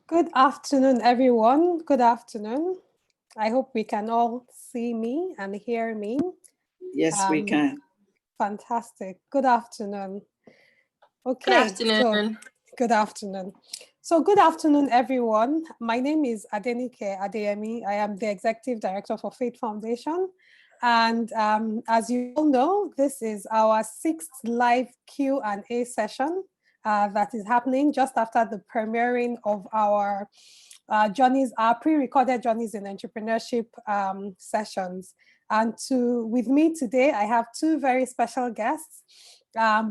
Good afternoon, everyone. Good afternoon. I hope we can all see me and hear me. Yes, we can. Fantastic. Good afternoon. Okay. Good afternoon. Good afternoon. So good afternoon, everyone. My name is Adenike Adeyemi. I am the Executive Director for Faith Foundation. And as you all know, this is our 6th live Q&A session that is happening just after the premiering of our journeys, our pre-recorded Journeys in Entrepreneurship sessions. And with me today, I have two very special guests,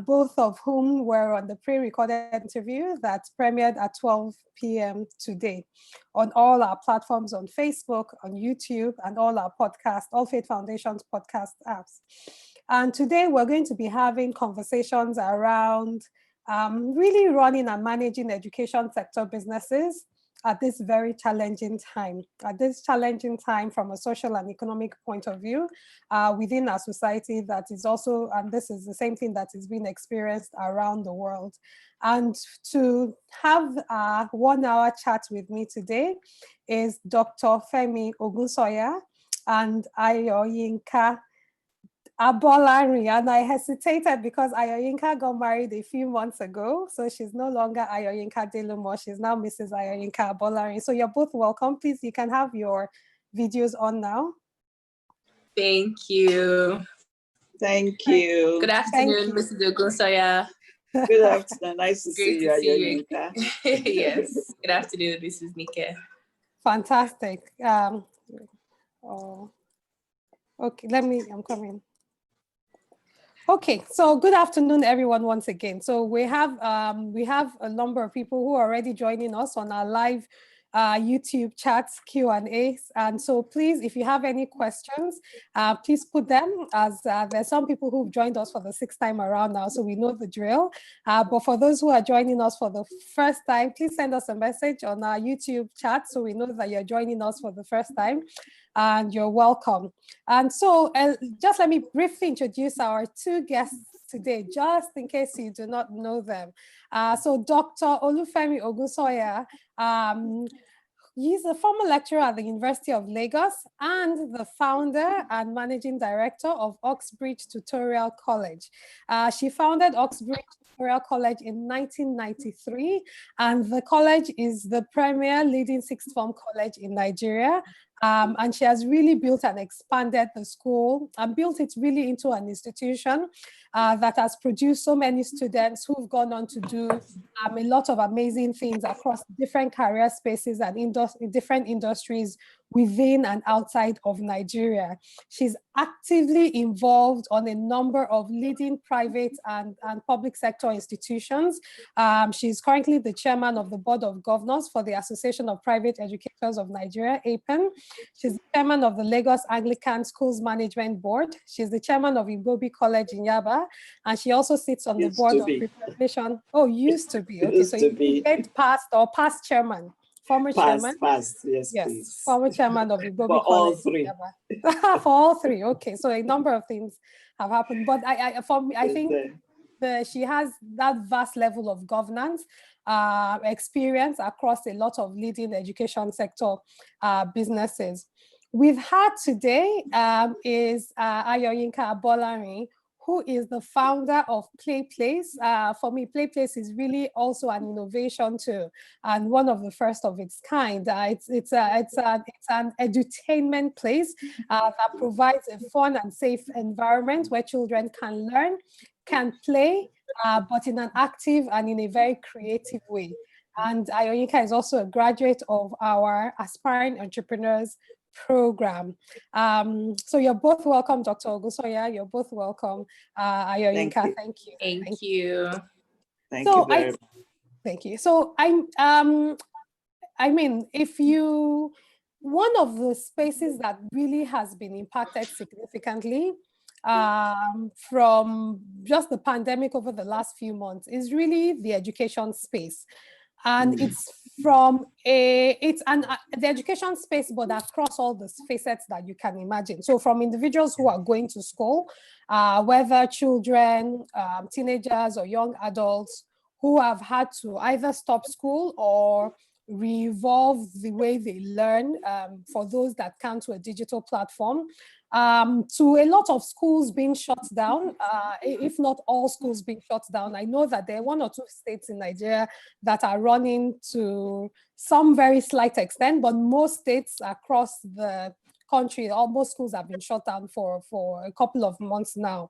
both of whom were on the pre-recorded interview that premiered at 12 p.m. today on all our platforms on Facebook, on YouTube, and all our podcasts, all Faith Foundation's podcast apps. And today we're going to be having conversations around really running and managing education sector businesses at this very challenging time. At this challenging time from a social and economic point of view within our society that is also, and this is the same thing that is being experienced around the world. And to have a 1-hour chat with me today is Dr. Olufemi Ogunsanya and Ayoyinka Delumo, and I hesitated because Ayoyinka got married a few months ago, so she's no longer Ayoyinka Delumo, she's now Mrs. Ayoyinka Delumo. So you're both welcome. Please, you can have your videos on now. Thank you. Thank you. Good afternoon, Mrs. Ogunsanya. Good afternoon. Nice to see you, Ayoyinka. Yes. Good afternoon, Mrs. Nike. Fantastic. Okay, I'm coming. Okay, so good afternoon, everyone, once again. So we have a number of people who are already joining us on our live YouTube chats, Q&As. And so please, if you have any questions, please put them, as there's some people who've joined us for the 6th time around now, so we know the drill. But for those who are joining us for the first time, please send us a message on our YouTube chat so we know that you're joining us for the first time. And you're welcome. And so just let me briefly introduce our two guests today, just in case you do not know them. So Dr. Olufemi Ogunsanya, he's a former lecturer at the University of Lagos and the founder and managing director of Oxbridge Tutorial College. She founded Oxbridge Tutorial College in 1993, and the college is the premier leading sixth form college in Nigeria. And she has really built and expanded the school and built it really into an institution that has produced so many students who've gone on to do a lot of amazing things across different career spaces and in different industries within and outside of Nigeria. She's actively involved on a number of leading private and public sector institutions. She's currently the chairman of the Board of Governors for the Association of Private Educators of Nigeria, APEN. She's the chairman of the Lagos Anglican Schools Management Board. She's the chairman of Igbobi College in Yaba, and she also sits on the board of preparation. Oh, used to be. Okay, so you get past chairman. Former chairman? Yes, please. Former chairman of Igbobi For College. all three. For all three, okay. So a number of things have happened, but I think she has that vast level of governance experience across a lot of leading education sector businesses. We've had today is Ayoyinka Delumo, who is the founder of Playplace. For me, Playplace is really also an innovation too, and one of the first of its kind. It's an edutainment place that provides a fun and safe environment where children can learn, can play, but in an active and in a very creative way. And Ayoyinka is also a graduate of our Aspiring Entrepreneurs program. So you're both welcome, Dr. Ogunsanya. You're both welcome, Ayoyinka. Thank you. Thank you. Thank you very much. Thank you. So I mean, one of the spaces that really has been impacted significantly from just the pandemic over the last few months is really the education space. And it's the education space, but across all the facets that you can imagine. So from individuals who are going to school, whether children, teenagers, or young adults who have had to either stop school or re-evolve the way they learn for those that come to a digital platform, to a lot of schools being shut down, if not all schools being shut down. I know that there are 1 or 2 states in Nigeria that are running to some very slight extent, but most states across the country, almost schools have been shut down for a couple of months now.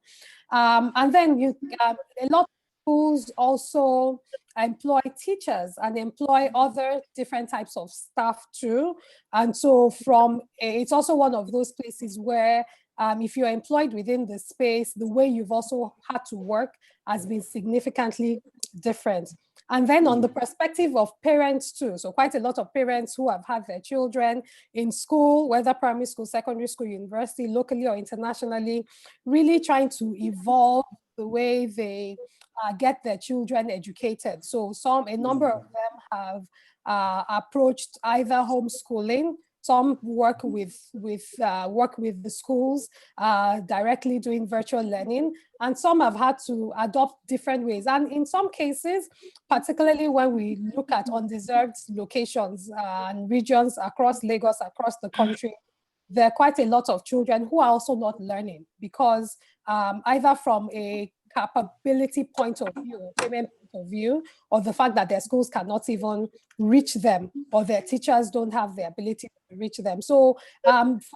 And then a lot of schools also employ teachers and employ other different types of staff too. And so it's also one of those places where if you're employed within the space, the way you've also had to work has been significantly different. And then on the perspective of parents too, so quite a lot of parents who have had their children in school, whether primary school, secondary school, university, locally or internationally, really trying to evolve the way they get their children educated. So a number of them have approached either homeschooling. Some work with the schools directly doing virtual learning, and some have had to adopt different ways. And in some cases, particularly when we look at undeserved locations and regions across Lagos, across the country, there are quite a lot of children who are also not learning because either from a capability point of view, or payment point of view, or the fact that their schools cannot even reach them, or their teachers don't have the ability to reach them. So if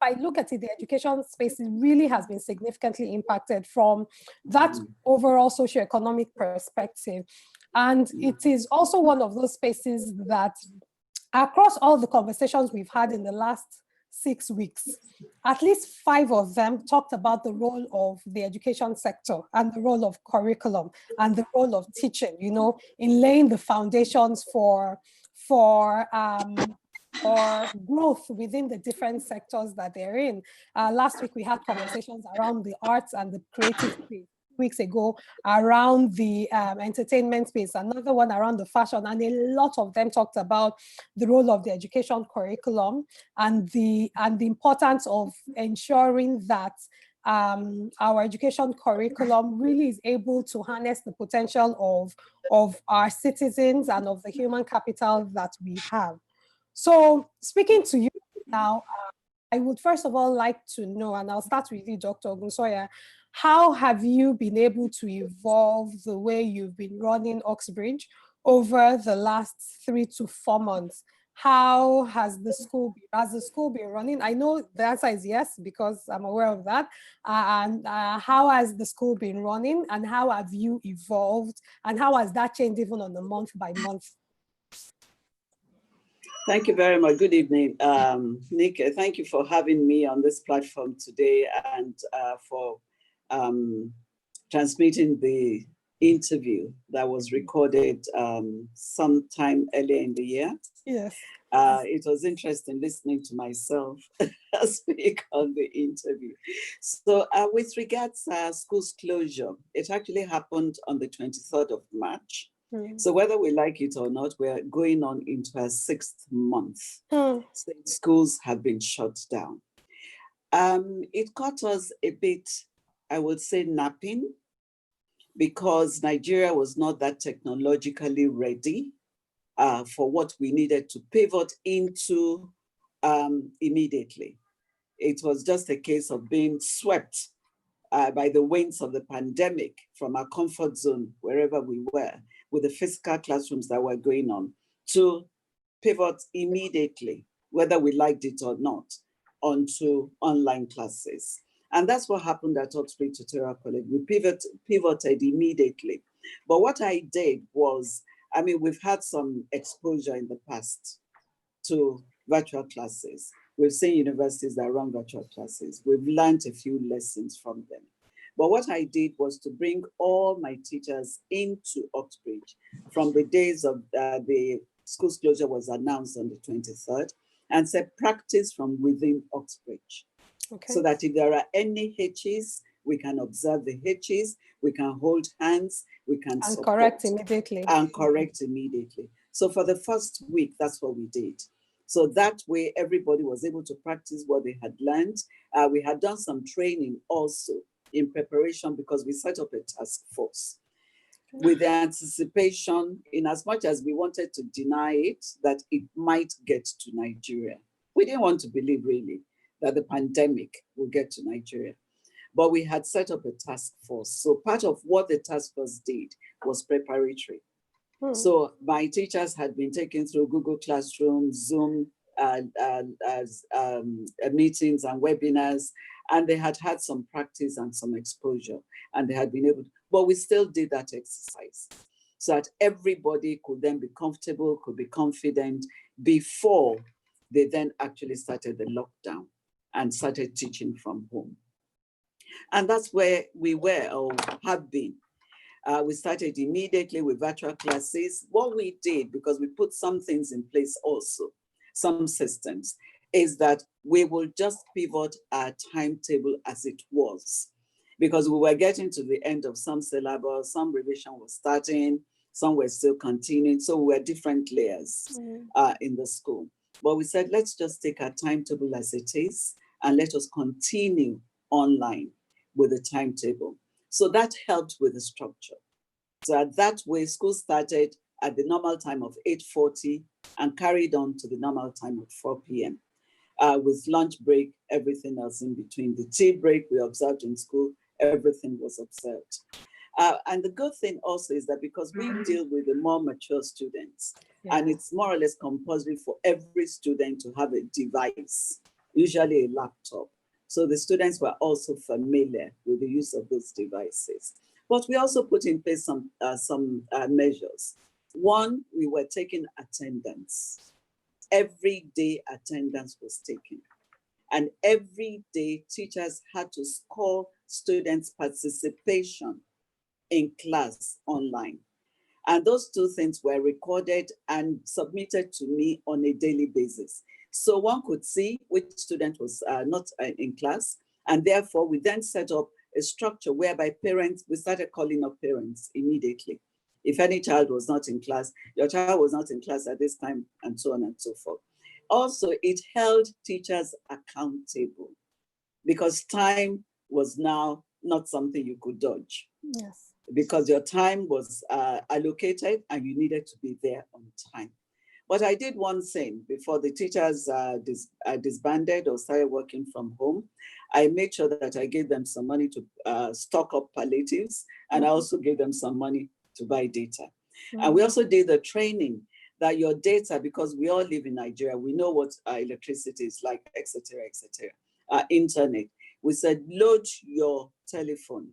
I look at it, the education space really has been significantly impacted from that overall socioeconomic perspective. And it is also one of those spaces that across all the conversations we've had in the last 6 weeks, at least 5 of them talked about the role of the education sector and the role of curriculum and the role of teaching, in laying the foundations for growth within the different sectors that they're in. Last week, we had conversations around the arts and the creative space. Weeks ago around the entertainment space, another one around the fashion, and a lot of them talked about the role of the education curriculum and the importance of ensuring that our education curriculum really is able to harness the potential of our citizens and of the human capital that we have. So speaking to you now, I would first of all like to know, and I'll start with you, Dr. Ogunsanya, how have you been able to evolve the way you've been running Oxbridge over the last 3 to 4 months? How has the school been running? I know the answer is yes, because I'm aware of that. How has the school been running, and how have you evolved, and how has that changed even on a month by month? Thank you very much. Good evening, Nick. Thank you for having me on this platform today and for transmitting the interview that was recorded sometime earlier in the year. Yes. It was interesting listening to myself speak on the interview. So with regards to schools closure, it actually happened on the 23rd of March. So whether we like it or not, we're going on into our 6th month. State schools have been shut down. It caught us a bit, I would say, napping, because Nigeria was not that technologically ready for what we needed to pivot into immediately. It was just a case of being swept by the winds of the pandemic from our comfort zone, wherever we were, with the physical classrooms that were going on, to pivot immediately, whether we liked it or not, onto online classes. And that's what happened at Oxbridge Tutorial College. We pivoted immediately. But what I did was, we've had some exposure in the past to virtual classes. We've seen universities that run virtual classes. We've learned a few lessons from them. But what I did was to bring all my teachers into Oxbridge from the days of the school's closure was announced on the 23rd, and said practice from within Oxbridge. Okay. So that if there are any hitches, we can observe the hitches, we can hold hands, we can correct immediately. And correct immediately. So for the first week, that's what we did. So that way, everybody was able to practice what they had learned. We had done some training also in preparation, because we set up a task force. with the anticipation, in as much as we wanted to deny it, that it might get to Nigeria. We didn't want to believe really that the pandemic will get to Nigeria, but we had set up a task force. So part of what the task force did was preparatory. So my teachers had been taken through Google Classroom, Zoom meetings and webinars, and they had had some practice and some exposure, and they had been able to, but we still did that exercise so that everybody could then be comfortable, could be confident before they then actually started the lockdown and started teaching from home. And that's where we were or have been. We started immediately with virtual classes. What we did, because we put some things in place also, some systems, is that we will just pivot our timetable as it was, because we were getting to the end of some syllabus, some revision was starting, some were still continuing. So we were different layers in the school. But we said, let's just take our timetable as it is and let us continue online with the timetable. So that helped with the structure. So at that way, school started at the normal time of 8:40 and carried on to the normal time of 4 p.m. With lunch break, everything else in between. The tea break we observed in school, everything was observed. And the good thing also is that because we deal with the more mature students, and it's more or less compulsory for every student to have a device, usually a laptop. So the students were also familiar with the use of those devices. But we also put in place some measures. One, we were taking attendance. Every day attendance was taken. And every day teachers had to score students' participation in class online. And those two things were recorded and submitted to me on a daily basis. So one could see which student was not in class. And therefore, we then set up a structure whereby parents, we started calling up parents immediately. If any child was not in class, your child was not in class at this time, and so on and so forth. Also, it held teachers accountable because time was now not something you could dodge. Yes. Because your time was allocated and you needed to be there on time. But I did one thing before the teachers disbanded or started working from home. I made sure that I gave them some money to stock up palliatives, and I also gave them some money to buy data. And we also did the training that your data, because we all live in Nigeria, we know what electricity is like, et cetera, internet. We said, load your telephone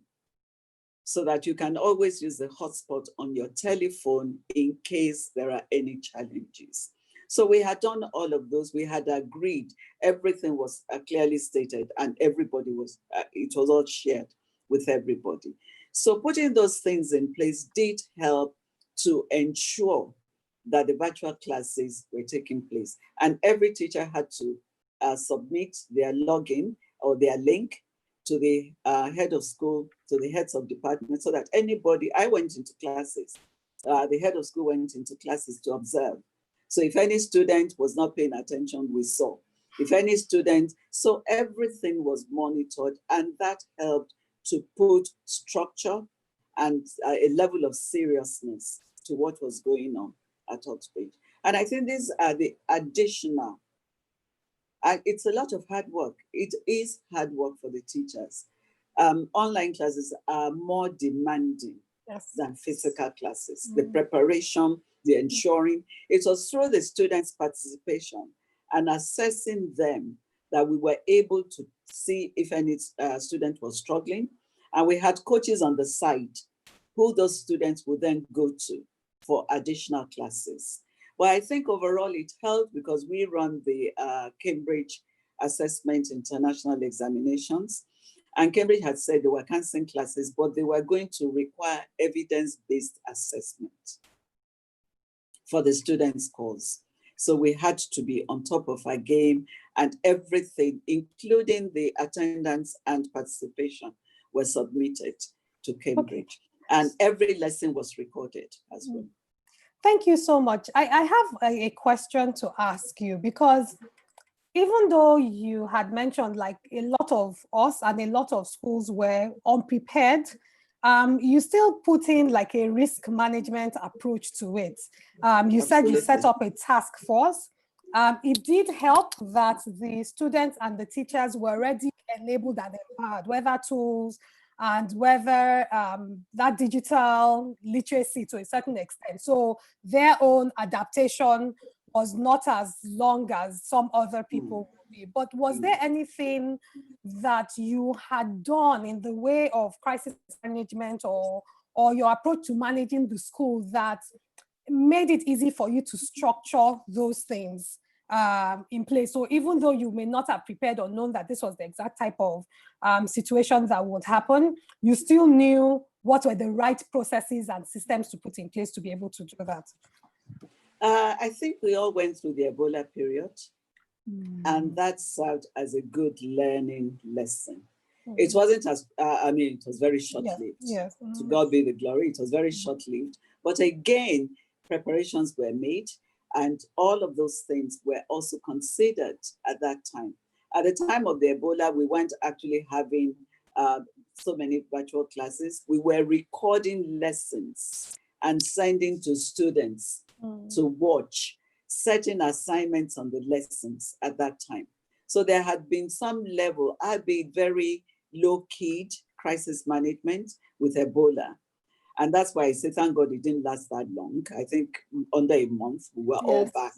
so that you can always use the hotspot on your telephone in case there are any challenges. So we had done all of those. We had agreed. Everything was clearly stated and everybody was, it was all shared with everybody. So putting those things in place did help to ensure that the virtual classes were taking place. And every teacher had to submit their login or their link to the head of school, to the heads of department, so that anybody, I went into classes, the head of school went into classes to observe. So if any student was not paying attention, we saw. If any student, so everything was monitored, and that helped to put structure and a level of seriousness to what was going on at Oxbridge. And I think these are the additional. And it's a lot of hard work. It is hard work for the teachers. Online classes are more demanding than physical classes. The preparation, the ensuring, it was through the students' participation and assessing them that we were able to see if any student was struggling. And we had coaches on the side who those students would then go to for additional classes. Well, I think overall it helped because we run the Cambridge Assessment International Examinations. And Cambridge had said they were canceling classes, but they were going to require evidence-based assessment for the students' scores. So we had to be on top of our game, and everything, including the attendance and participation, was submitted to Cambridge. And every lesson was recorded as well. Thank you so much. I have a question to ask you, because even though you had mentioned like a lot of us and a lot of schools were unprepared you still put in like a risk management approach to it. You said you set up a task force. It did help that the students and the teachers were already enabled and empowered, whether tools and whether that digital literacy to a certain extent. So their own adaptation was not as long as some other people would be. But was there anything that you had done in the way of crisis management or your approach to managing the school that made it easy for you to structure those things in place? So even though you may not have prepared or known that this was the exact type of situation that would happen, you still knew what were the right processes and systems to put in place to be able to do that. I think we all went through the Ebola period, and that served as a good learning lesson. It wasn't as, it was very short-lived. Yes. To God be the glory, it was very short-lived. But again, preparations were made, and all of those things were also considered at that time. At the time of the Ebola, we weren't actually having so many virtual classes. We were recording lessons and sending to students to watch, setting assignments on the lessons at that time. So there had been some level, I'd be very low-keyed crisis management with Ebola. And that's why I say, thank God it didn't last that long. I think under a month, we were all back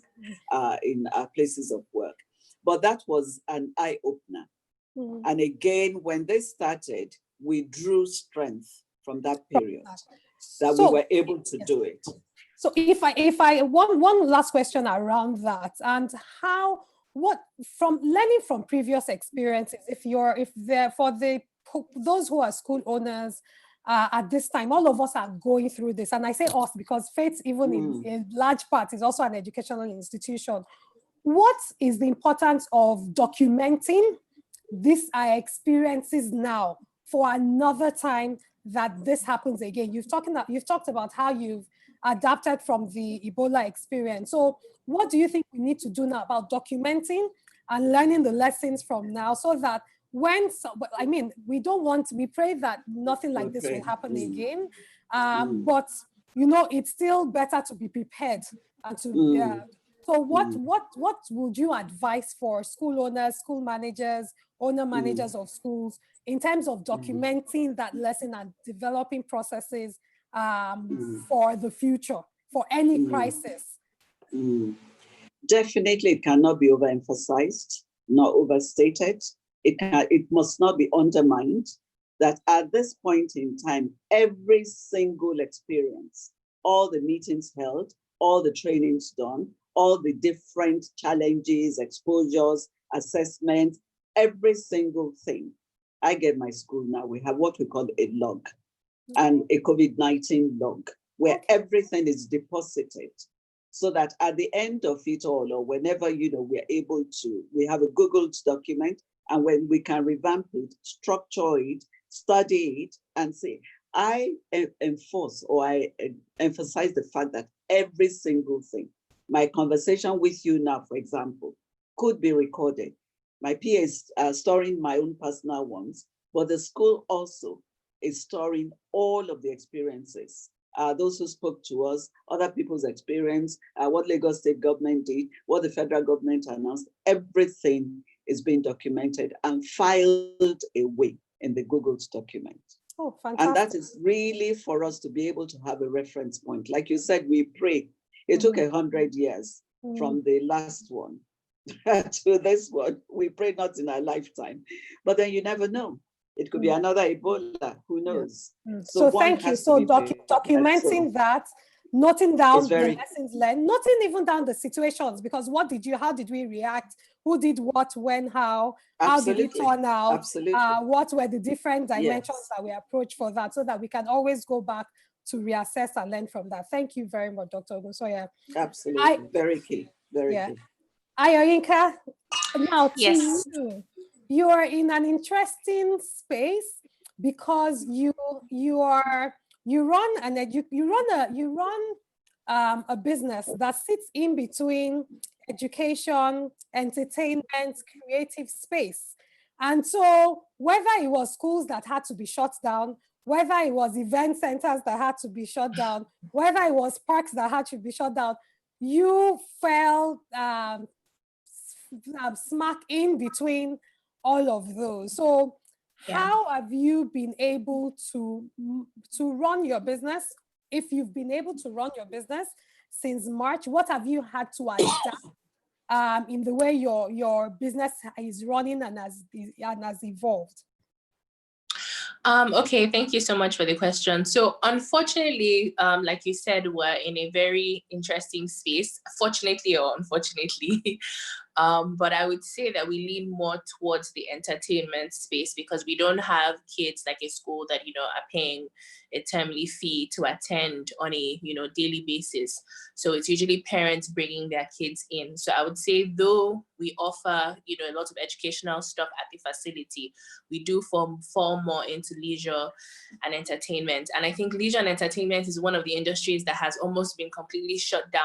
in our places of work. But that was an eye-opener. And again, when they started, we drew strength from that period, that we were able to do it. So if I one last question around that, and what from learning from previous experiences, those who are school owners at this time, all of us are going through this, and I say us because Faith, even in large part, is also an educational institution. What is the importance of documenting these experiences now for another time that this happens again? You've talked about how you've adapted from the Ebola experience. So what do you think we need to do now about documenting and learning the lessons from now, so that we pray that nothing like this will happen again. But it's still better to be prepared and to so what would you advise for school owners, school managers, owner managers of schools in terms of documenting that lesson and developing processes for the future, for any crisis? Definitely, it cannot be overemphasized, not overstated. It must not be undermined that at this point in time, every single experience, all the meetings held, all the trainings done, all the different challenges, exposures, assessments, every single thing. I get my school now, we have what we call a log and a COVID-19 log, where everything is deposited, so that at the end of it all, or whenever we're able to, we have a Google document, and when we can revamp it, structure it, study it, and say, I emphasize the fact that every single thing, my conversation with you now, for example, could be recorded. My PA is storing my own personal ones, but the school also is storing all of the experiences. Those who spoke to us, other people's experience, what Lagos State government did, what the federal government announced, everything is being documented and filed away in the Google document. Oh, fantastic. And that is really for us to be able to have a reference point. Like you said, we pray. It took 100 years from the last one to this one. We pray not in our lifetime, but then you never know. It could be another Ebola, who knows? So thank you. So documenting that, noting down the lessons learned, noting even down the situations, because how did we react? Who did what, when, how did it turn out? What were the different dimensions that we approached for that, so that we can always go back to reassess and learn from that. Thank you very much, Dr. Ogunsanya. Absolutely, very key, very key. Ayoyinka, now you are in an interesting space because you run a business that sits in between education, entertainment, creative space. And so whether it was schools that had to be shut down, whether it was event centers that had to be shut down, whether it was parks that had to be shut down, you fell smack in between all of those. So how have you been able to run your business? If you've been able to run your business since March, what have you had to adapt in the way your business is running and has evolved? Okay, thank you so much for the question. So unfortunately, like you said, we're in a very interesting space, fortunately or unfortunately. But I would say that we lean more towards the entertainment space because we don't have kids like a school that, are paying a termly fee to attend on a, daily basis. So it's usually parents bringing their kids in. So I would say, though we offer, a lot of educational stuff at the facility, we do fall more into leisure and entertainment. And I think leisure and entertainment is one of the industries that has almost been completely shut down,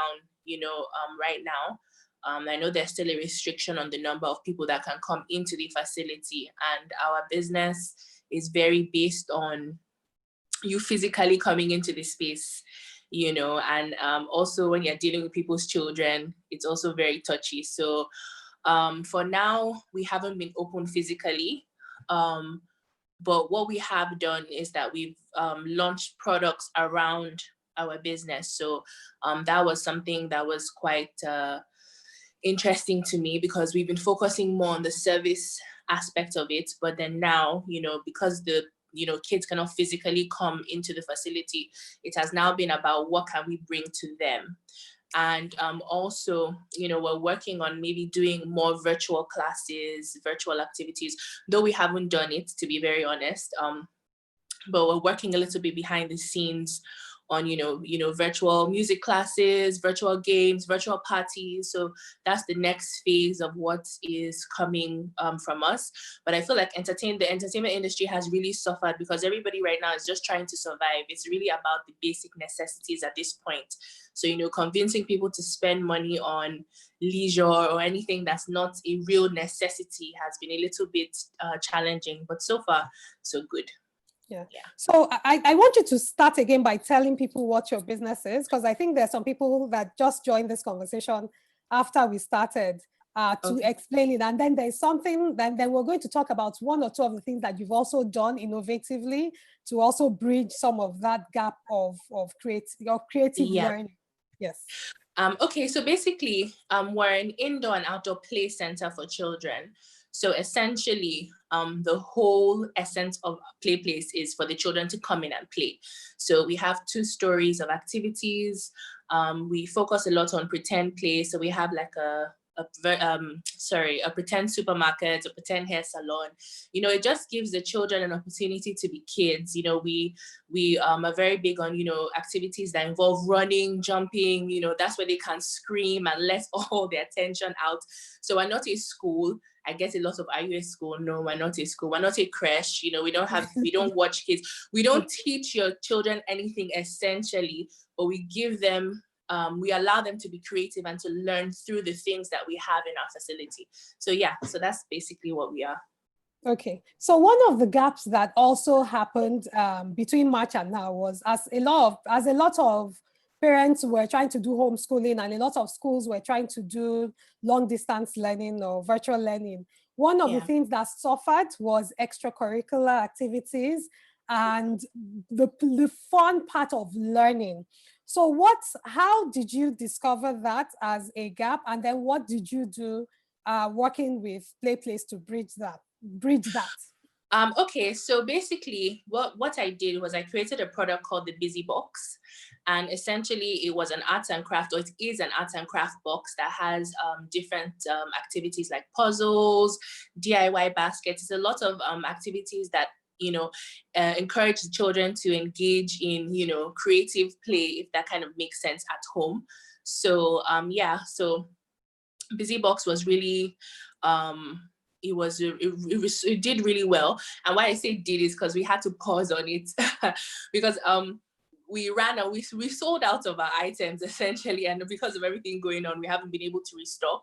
right now. I know there's still a restriction on the number of people that can come into the facility, and our business is very based on you physically coming into the space, and also when you're dealing with people's children, it's also very touchy. So for now, we haven't been open physically, but what we have done is that we've launched products around our business. So that was something that was quite interesting to me because we've been focusing more on the service aspect of it. But then now, because the kids cannot physically come into the facility, it has now been about what can we bring to them. And also, we're working on maybe doing more virtual classes, virtual activities, though we haven't done it, to be very honest. But we're working a little bit behind the scenes on, virtual music classes, virtual games, virtual parties. So that's the next phase of what is coming from us. But I feel like the entertainment industry has really suffered because everybody right now is just trying to survive. It's really about the basic necessities at this point. So, convincing people to spend money on leisure or anything that's not a real necessity has been a little bit challenging, but so far, so good. Yeah. So I want you to start again by telling people what your business is, because I think there's some people that just joined this conversation after we started to explain it. And then there's something, then we're going to talk about one or two of the things that you've also done innovatively to also bridge some of that gap of creative learning. Yes. Okay, so basically, we're an indoor and outdoor play center for children. So essentially, the whole essence of Play Place is for the children to come in and play. So we have 2 stories of activities. We focus a lot on pretend play. So we have like a pretend supermarket, a pretend hair salon. It just gives the children an opportunity to be kids. We are very big on, activities that involve running, jumping, that's where they can scream and let all their attention out. So we're not a school. I get a lot of, are you a school? No, we're not a school. We're not a creche. We don't watch kids. We don't teach your children anything essentially, but we give them, we allow them to be creative and to learn through the things that we have in our facility. So so that's basically what we are. Okay. So one of the gaps that also happened between March and now was as a lot of parents were trying to do homeschooling and a lot of schools were trying to do long distance learning or virtual learning. One of the things that suffered was extracurricular activities and the fun part of learning. So how did you discover that as a gap? And then what did you do working with Play Place to bridge that? Okay, so basically what I did was I created a product called the Busy Box. And essentially it was an arts and craft, or it is an arts and craft box that has different activities like puzzles, DIY baskets. It's a lot of activities that encourage the children to engage in, creative play, if that kind of makes sense at home. So so Busy Box was really it did really well. And why I say did is because we had to pause on it because we ran and we sold out of our items essentially, and because of everything going on, we haven't been able to restock.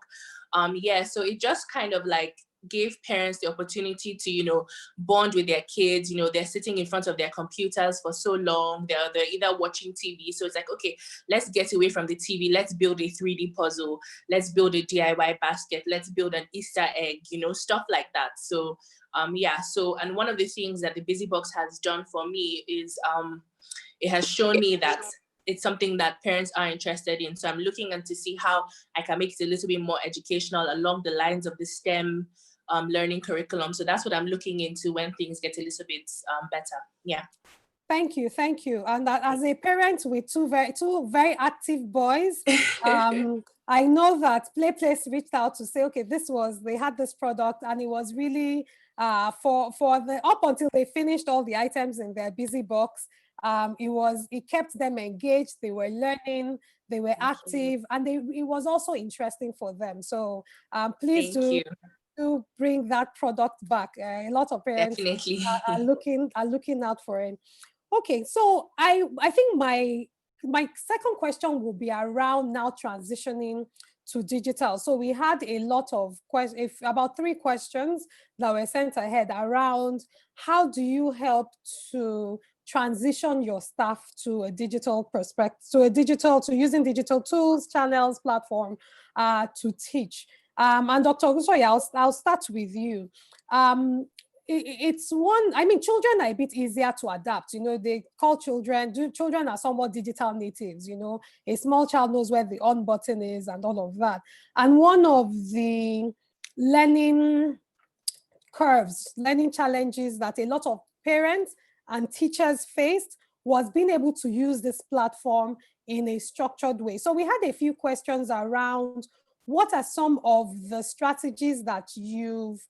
So it just kind of like gave parents the opportunity to, you know, bond with their kids. You know, they're sitting in front of their computers for so long, they're either watching TV. So it's like, okay, let's get away from the TV. Let's build a 3D puzzle. Let's build a DIY basket. Let's build an Easter egg, you know, stuff like that. So yeah, so, and one of the things that the Busy Box has done for me is it has shown me that it's something that parents are interested in. So I'm looking to see how I can make it a little bit more educational along the lines of the STEM learning curriculum. So that's what I'm looking into when things get a little bit better. Yeah. Thank you, thank you. And as a parent with two very active boys, I know that Place reached out to say, okay, they had this product, and it was really for the up until they finished all the items in their Busy Box. It kept them engaged. They were learning, they were active, and it was also interesting for them. So please do bring that product back. A lot of parents are looking out for it. Okay, so I think my second question will be around now transitioning to digital. So we had a lot of questions, about 3 questions that were sent ahead around how do you help to transition your staff to a digital perspective, to using digital tools, channels, platform to teach. And Dr. Ogunsanya, I'll start with you. It's one, I mean, children are a bit easier to adapt. You know, they call children are somewhat digital natives. You know, a small child knows where the on button is and all of that. And one of the learning curves, learning challenges that a lot of parents and teachers faced was being able to use this platform in a structured way. So we had a few questions around what are some of the strategies that you've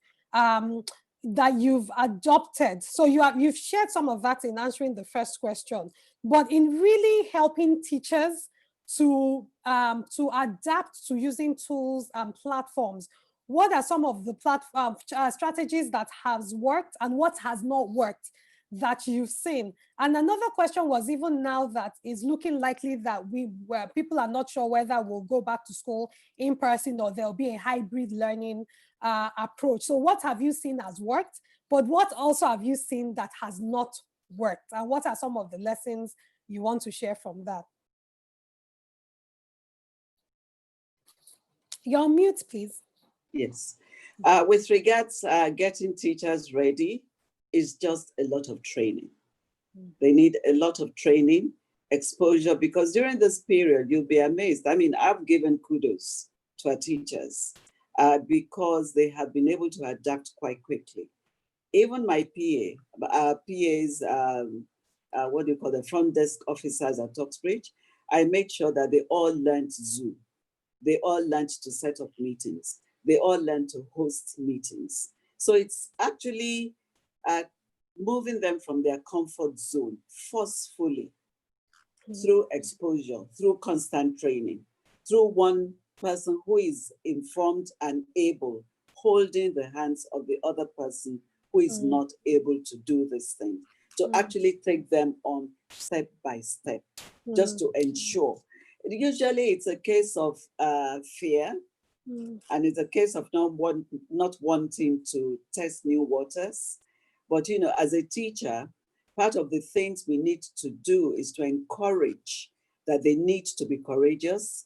adopted. So you've shared some of that in answering the first question, but in really helping teachers to adapt to using tools and platforms, what are some of the strategies that has worked and what has not worked that you've seen? And another question was, even now that is looking likely that people are not sure whether we'll go back to school in person or there'll be a hybrid learning approach. So what have you seen has worked, but what also have you seen that has not worked? And what are some of the lessons you want to share from that? You're on mute, please. Yes. With regards getting teachers ready, is just a lot of training. They need a lot of training, exposure, because during this period, you'll be amazed. I mean, I've given kudos to our teachers because they have been able to adapt quite quickly. Even my PAs, what do you call the front desk officers at Oxbridge, I made sure that they all learned Zoom. They all learned to set up meetings. They all learned to host meetings. So it's actually moving them from their comfort zone forcefully through exposure, through constant training, through one person who is informed and able, holding the hands of the other person who is not able to do this thing, to actually take them on step by step, just to ensure. Usually it's a case of fear, and it's a case of not wanting to test new waters. But, you know, as a teacher, part of the things we need to do is to encourage that they need to be courageous.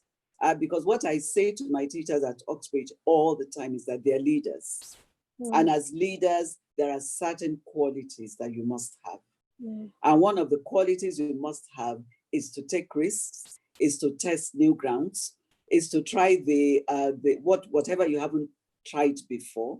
Because what I say to my teachers at Oxbridge all the time is that they're leaders. And as leaders, there are certain qualities that you must have. And one of the qualities you must have is to take risks, is to test new grounds, is to try whatever you haven't tried before.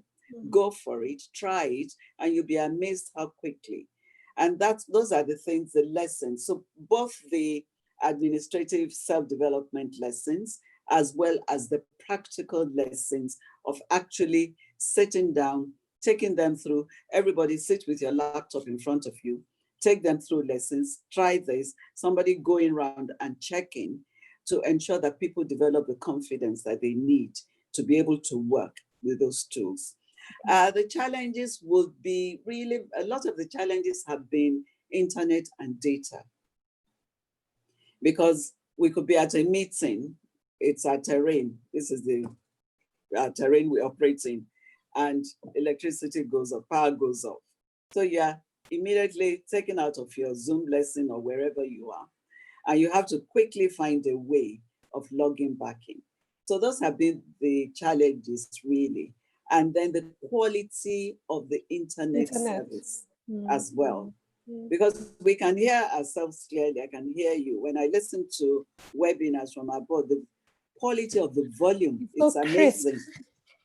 Go for it, try it, and you'll be amazed how quickly. And those are the things, the lessons. So both the administrative self-development lessons, as well as the practical lessons of actually sitting down, taking them through. Everybody sit with your laptop in front of you, take them through lessons, try this, somebody going around and checking to ensure that people develop the confidence that they need to be able to work with those tools. The challenges will be really, a lot of the challenges have been internet and data. Because we could be at a meeting, it's our terrain, this is the terrain we operate in, and electricity goes off, power goes off. So you're immediately taken out of your Zoom lesson or wherever you are, and you have to quickly find a way of logging back in. So those have been the challenges, really. And then the quality of the internet. Service as well. Because we can hear ourselves clearly. I can hear you. When I listen to webinars from abroad, the quality of the volume, it's amazing.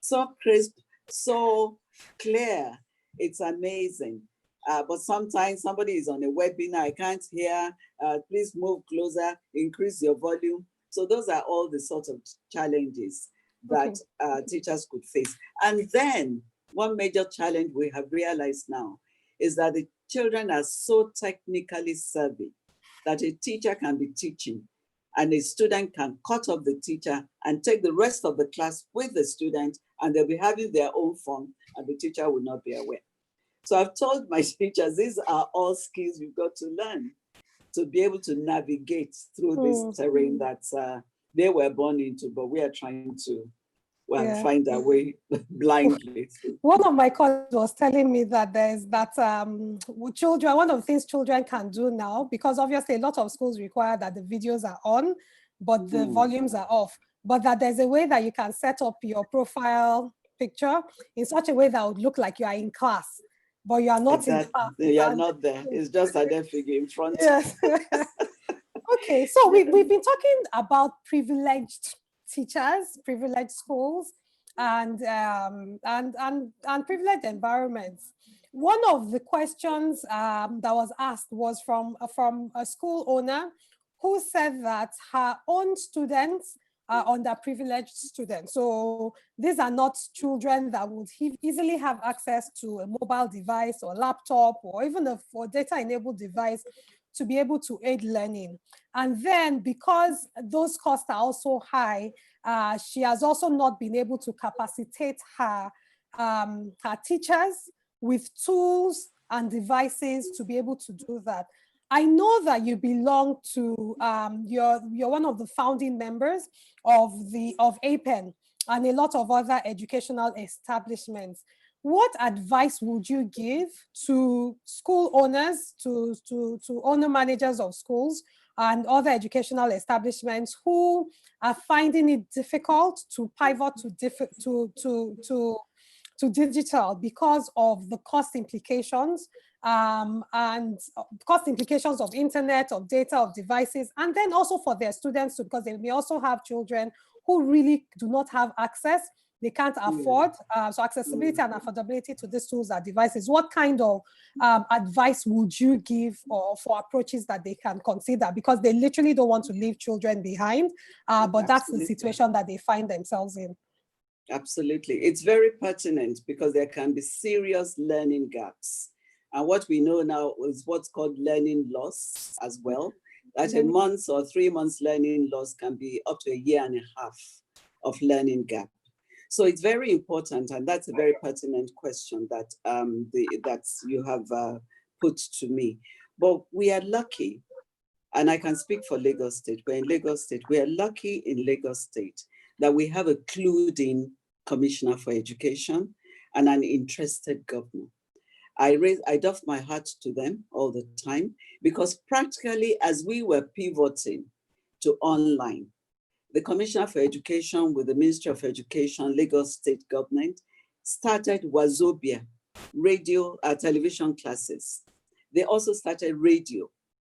So crisp, so clear. It's amazing. But sometimes somebody is on a webinar, I can't hear, please move closer, increase your volume. So those are all the sorts of challenges that teachers could face. And then one major challenge we have realized now is that the children are so technically savvy that a teacher can be teaching and a student can cut off the teacher and take the rest of the class with the student, and they'll be having their own fun and the teacher will not be aware. So I've told my teachers, these are all skills you've got to learn to be able to navigate through this terrain that they were born into, but we are trying to find our way blindly. One of my colleagues was telling me that there's that children, one of the things children can do now, because obviously a lot of schools require that the videos are on, but the volumes are off, but that there's a way that you can set up your profile picture in such a way that would look like you are in class, but you are not in class. You are not there. It's just a dead figure in front. Yes. Okay, so we've been talking about privileged teachers, privileged schools, and privileged environments. One of the questions that was asked was from a school owner who said that her own students are underprivileged students. So these are not children that would easily have access to a mobile device or laptop or even a data-enabled device to be able to aid learning. And then because those costs are also high, she has also not been able to capacitate her teachers with tools and devices to be able to do that. I know that you belong to, you're one of the founding members of APEN and a lot of other educational establishments. What advice would you give to school owners, to owner managers of schools and other educational establishments who are finding it difficult to pivot to digital because of the cost implications and cost implications of internet, of data, of devices, and then also for their students too, because they may also have children who really do not have access. They can't afford, so accessibility and affordability to these tools and devices. What kind of advice would you give for approaches that they can consider? Because they literally don't want to leave children behind, but that's the situation that they find themselves in. Absolutely. It's very pertinent because there can be serious learning gaps. And what we know now is what's called learning loss as well. That a month or 3 months learning loss can be up to 1.5 years of learning gap. So it's very important, and that's a very pertinent question that that you have put to me. But we are lucky, and I can speak for Lagos State. We're in Lagos State. We are lucky in Lagos State that we have a clued-in Commissioner for Education and an interested governor. I doff my hat to them all the time because practically as we were pivoting to online, the Commissioner for Education with the Ministry of Education, Lagos State government, started Wazobia, radio, television classes. They also started radio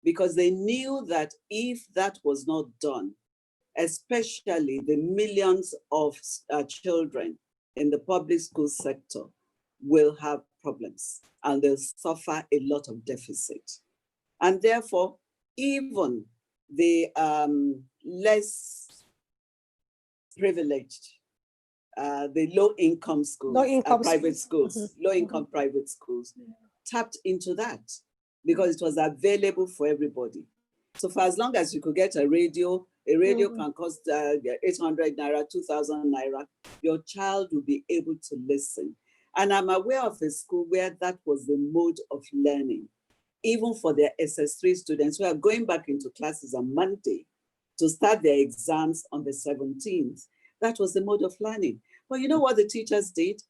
because they knew that if that was not done, especially the millions of children in the public school sector will have problems and they'll suffer a lot of deficit. And therefore, even the less privileged, the low-income schools, private schools, low-income private schools, tapped into that because it was available for everybody. So for as long as you could get a radio can cost 800 naira, 2,000 naira, your child will be able to listen. And I'm aware of a school where that was the mode of learning, even for their SS3 students who are going back into classes on Monday to start their exams on the 17th. That was the mode of learning. But you know what the teachers did?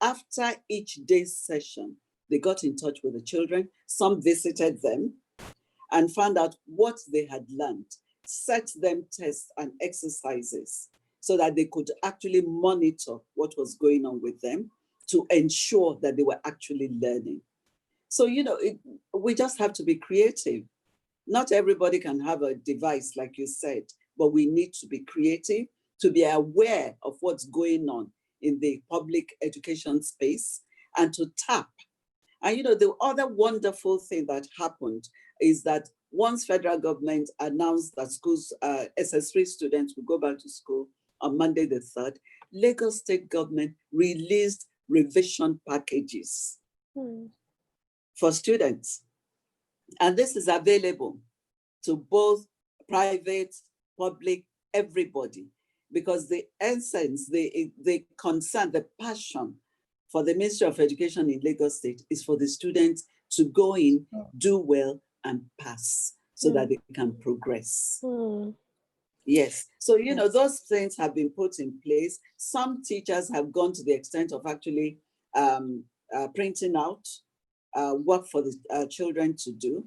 after each day's session, they got in touch with the children. Some visited them and found out what they had learned, set them tests and exercises so that they could actually monitor what was going on with them to ensure that they were actually learning. So, you know, we just have to be creative. Not everybody can have a device, like you said, but we need to be creative, to be aware of what's going on in the public education space and to tap. And, you know, the other wonderful thing that happened is that once federal government announced that schools, SS3 students will go back to school on Monday the 3rd, Lagos State government released revision packages for students. And this is available to both private, public, everybody, because the essence, the concern, the passion for the Ministry of Education in Lagos State is for the students to go in, do well, and pass so that they can progress. Yes, so, you know, those things have been put in place. Some teachers have gone to the extent of actually printing out work for the children to do.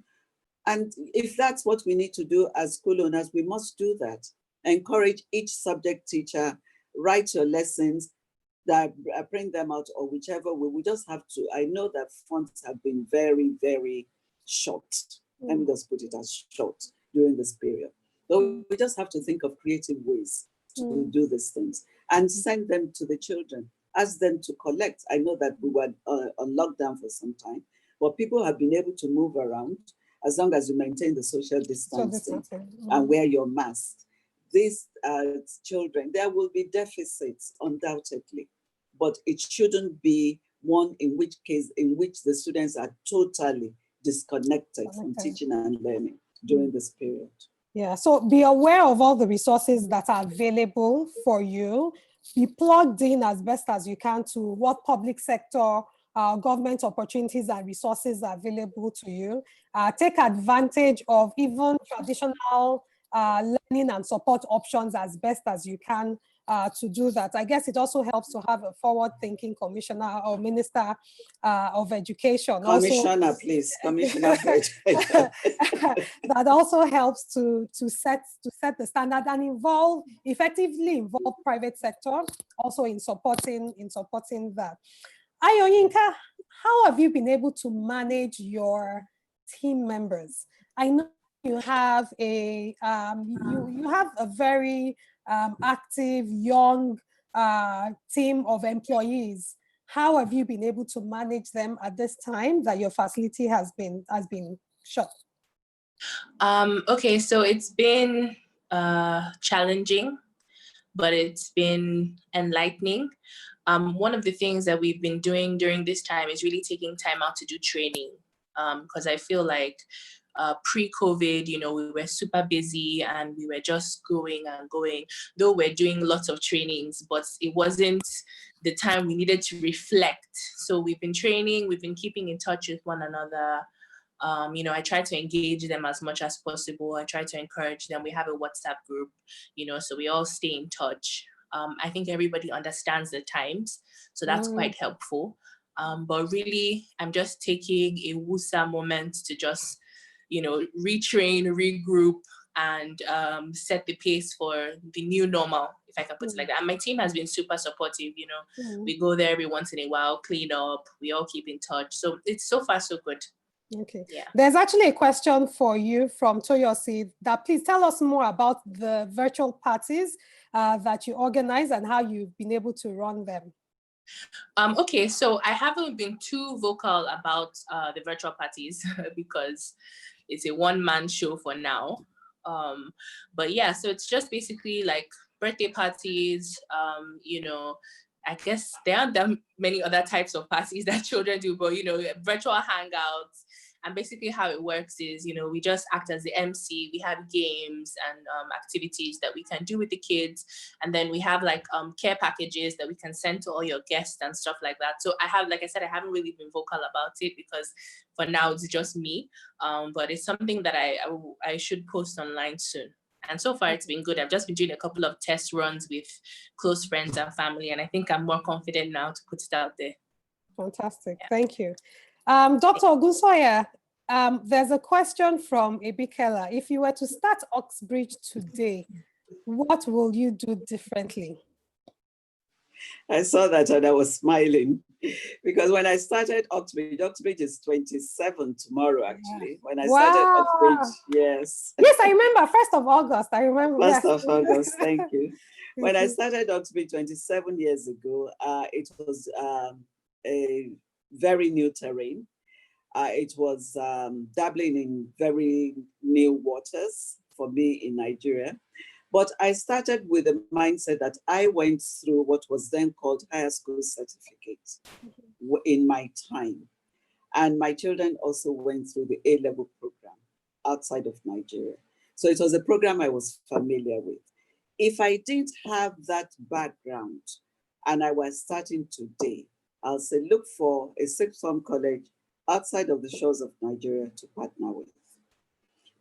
And if that's what we need to do as school owners, we must do that. Encourage each subject teacher, write your lessons, that print them out, or whichever way. We just have to. I know that funds have been very, very short. Let me just put it as short during this period. So we just have to think of creative ways to do these things and send them to the children, ask them to collect. I know that we were on lockdown for some time, but people have been able to move around as long as you maintain the social distancing and wear your mask. These children, there will be deficits undoubtedly, but it shouldn't be one in which the students are totally disconnected from teaching and learning during this period. Yeah, so be aware of all the resources that are available for you. Be plugged in as best as you can to what public sector, government opportunities and resources are available to you. Take advantage of even traditional learning and support options as best as you can to do that. I guess it also helps to have a forward-thinking commissioner or minister of education. Commissioner, also, please, commissioner for education. That also helps to set the standard and effectively involve private sector also in supporting that. Ayoyinka, how have you been able to manage your team members? I know you have a very active young team of employees. How have you been able to manage them at this time that your facility has been shut? Okay, so it's been challenging, but it's been enlightening. One of the things that we've been doing during this time is really taking time out to do training, because I feel like pre-COVID, you know, we were super busy and we were just going and going, though we're doing lots of trainings, but it wasn't the time we needed to reflect. So we've been training, we've been keeping in touch with one another. You know, I try to engage them as much as possible. I try to encourage them. We have a WhatsApp group, you know, so we all stay in touch. I think everybody understands the times, so that's quite helpful. But really, I'm just taking a WUSA moment to just, you know, retrain, regroup, and set the pace for the new normal, if I can put it like that. And my team has been super supportive, you know. We go there every once in a while, clean up, we all keep in touch. So it's so far so good. Okay. Yeah. There's actually a question for you from Toyosi that please tell us more about the virtual parties that you organize and how you've been able to run them. Okay, so I haven't been too vocal about the virtual parties because it's a one-man show for now. But yeah, so it's just basically like birthday parties, you know, I guess there aren't that many other types of parties that children do, but, you know, virtual hangouts. And basically how it works is, you know, we just act as the MC. We have games and activities that we can do with the kids. And then we have like care packages that we can send to all your guests and stuff like that. So I have, like I said, I haven't really been vocal about it because for now it's just me. But it's something that I should post online soon. And so far, it's been good. I've just been doing a couple of test runs with close friends and family, and I think I'm more confident now to put it out there. Fantastic. Yeah. Thank you. Dr. Ogunsanya, there's a question from Ebikela. If you were to start Oxbridge today, what will you do differently? I saw that and I was smiling because when I started Oxbridge is 27 tomorrow, actually. When I started Oxbridge, yes. Yes, I remember, 1st of August, I remember. 1st of August, thank you. When I started Oxbridge 27 years ago, it was a very new terrain. It was dabbling in very new waters for me in Nigeria. But I started with the mindset that I went through what was then called higher school certificate in my time. And my children also went through the A-level program outside of Nigeria. So it was a program I was familiar with. If I didn't have that background and I was starting today, I'll say look for a sixth form college outside of the shores of Nigeria to partner with.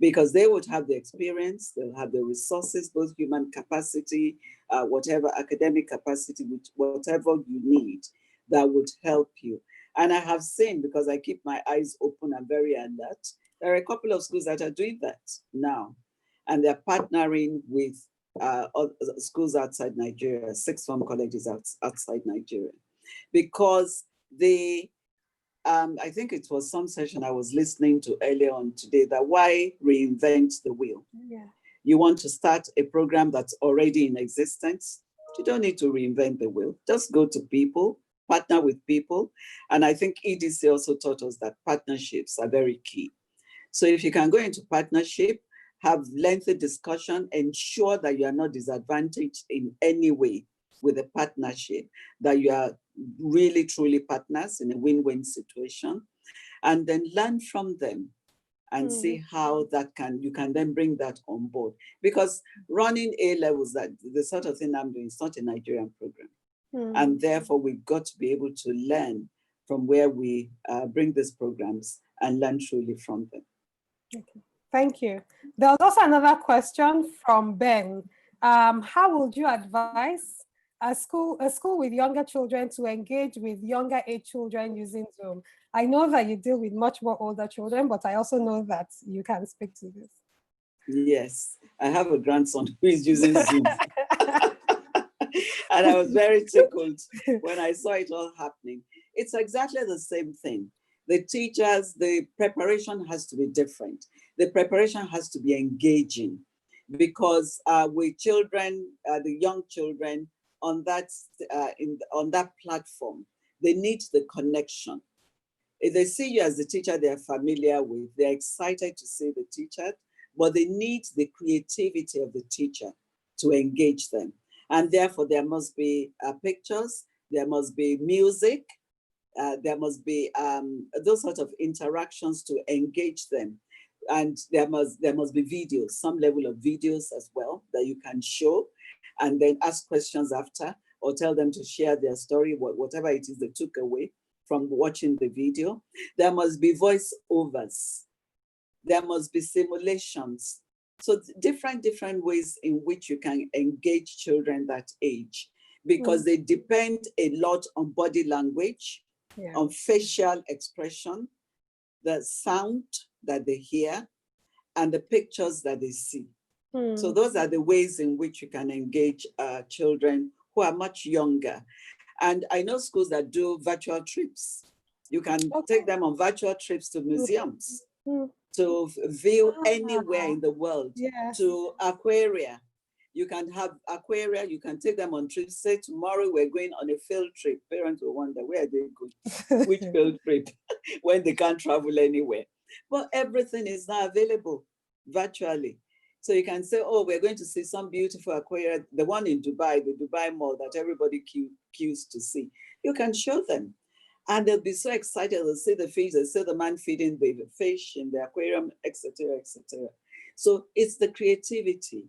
Because they would have the experience, they'll have the resources, both human capacity, whatever academic capacity, whatever you need that would help you. And I have seen, because I keep my eyes open and very alert, there are a couple of schools that are doing that now. And they're partnering with schools outside Nigeria, sixth form colleges outside Nigeria. Because they, I think it was some session I was listening to earlier on today, that why reinvent the wheel? Yeah. You want to start a program that's already in existence. You don't need to reinvent the wheel. Just go to people, partner with people. And I think EDC also taught us that partnerships are very key. So if you can go into partnership, have lengthy discussion, ensure that you are not disadvantaged in any way with a partnership, that you are really truly partners in a win-win situation, and then learn from them and see how that you can then bring that on board. Because running A-levels, that the sort of thing I'm doing, is not a Nigerian program. And therefore we've got to be able to learn from where we bring these programs and learn truly from them. Okay. Thank you. There was also another question from Ben. How would you advise a school with younger children to engage with younger age children using Zoom? I know that you deal with much more older children, but I also know that you can speak to this. Yes, I have a grandson who is using Zoom. And I was very tickled when I saw it all happening. It's exactly the same thing. The teachers, the preparation has to be different. The preparation has to be engaging, because with children, the young children on that platform, they need the connection. If they see you as the teacher they're familiar with, they're excited to see the teacher, but they need the creativity of the teacher to engage them. And therefore, there must be pictures, there must be music, there must be those sort of interactions to engage them. And there must be videos, some level of videos as well that you can show, and then ask questions after, or tell them to share their story, whatever it is they took away from watching the video. There must be voiceovers. There must be simulations. So different ways in which you can engage children that age, because they depend a lot on body language, on facial expression, the sound that they hear, and the pictures that they see. So those are the ways in which you can engage children who are much younger. And I know schools that do virtual trips. You can take them on virtual trips to museums, to view anywhere in the world, to aquaria. You can have aquaria, you can take them on trips. Say tomorrow we're going on a field trip. Parents will wonder, where are they going? Which field trip? When they can't travel anywhere. But everything is now available virtually. So you can say, oh, we're going to see some beautiful aquaria, the one in Dubai, the Dubai Mall that everybody queues to see. You can show them. And they'll be so excited. They'll see the fish, they'll see the man feeding the fish in the aquarium, etc., etc. So it's the creativity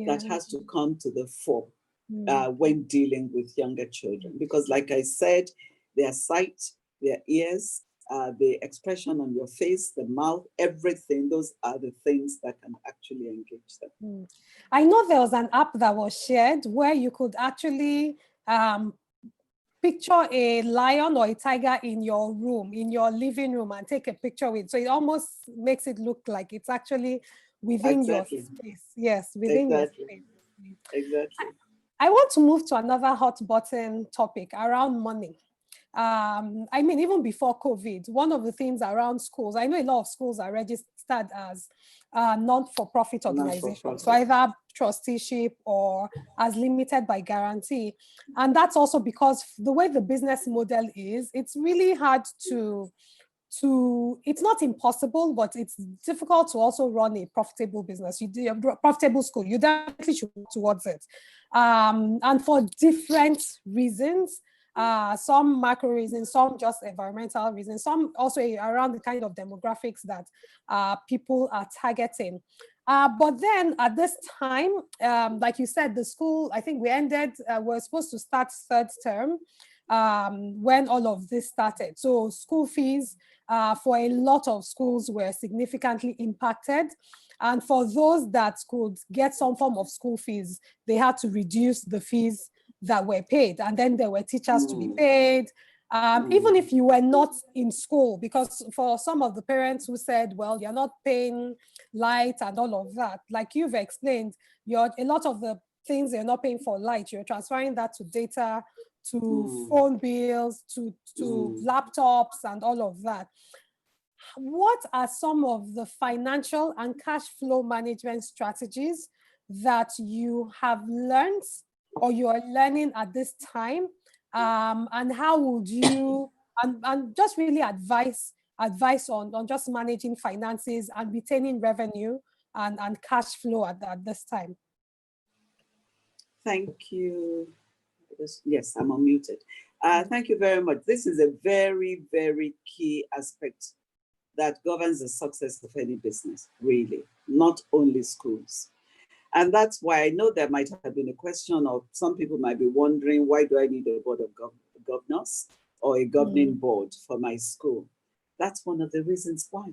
that has to come to the fore when dealing with younger children. Because like I said, their sight, their ears, the expression on your face, the mouth, everything. Those are the things that can actually engage them. I know there was an app that was shared where you could actually picture a lion or a tiger in your room, in your living room, and take a picture with it. So it almost makes it look like it's actually within your space. Yes, within your space. Exactly. I want to move to another hot button topic around money. I mean, even before COVID, one of the things around schools, I know a lot of schools are registered as non-for-profit organizations, so either trusteeship or as limited by guarantee. And that's also because the way the business model is, it's really hard to it's not impossible, but it's difficult to also run a profitable business. You do a profitable school, you definitely should work towards it. And for different reasons, some macro reasons, some just environmental reasons, some also around the kind of demographics that people are targeting. But then at this time, like you said, the school, I think we ended, we're supposed to start third term when all of this started. So school fees for a lot of schools were significantly impacted. And for those that could get some form of school fees, they had to reduce the fees that were paid. And then there were teachers to be paid. Even if you were not in school, because for some of the parents who said, well, you're not paying light and all of that, like you've explained, a lot of the things you're not paying for light, you're transferring that to data, to phone bills, to laptops and all of that. What are some of the financial and cash flow management strategies that you have learned or you are learning at this time? And how would you, and just really advice on just managing finances and retaining revenue and cash flow at this time? Thank you. Yes, I'm unmuted. Thank you very much. This is a very, very key aspect that governs the success of any business, really, not only schools. And that's why I know there might have been a question of some people might be wondering, why do I need a board of governors or a governing board for my school? That's one of the reasons why.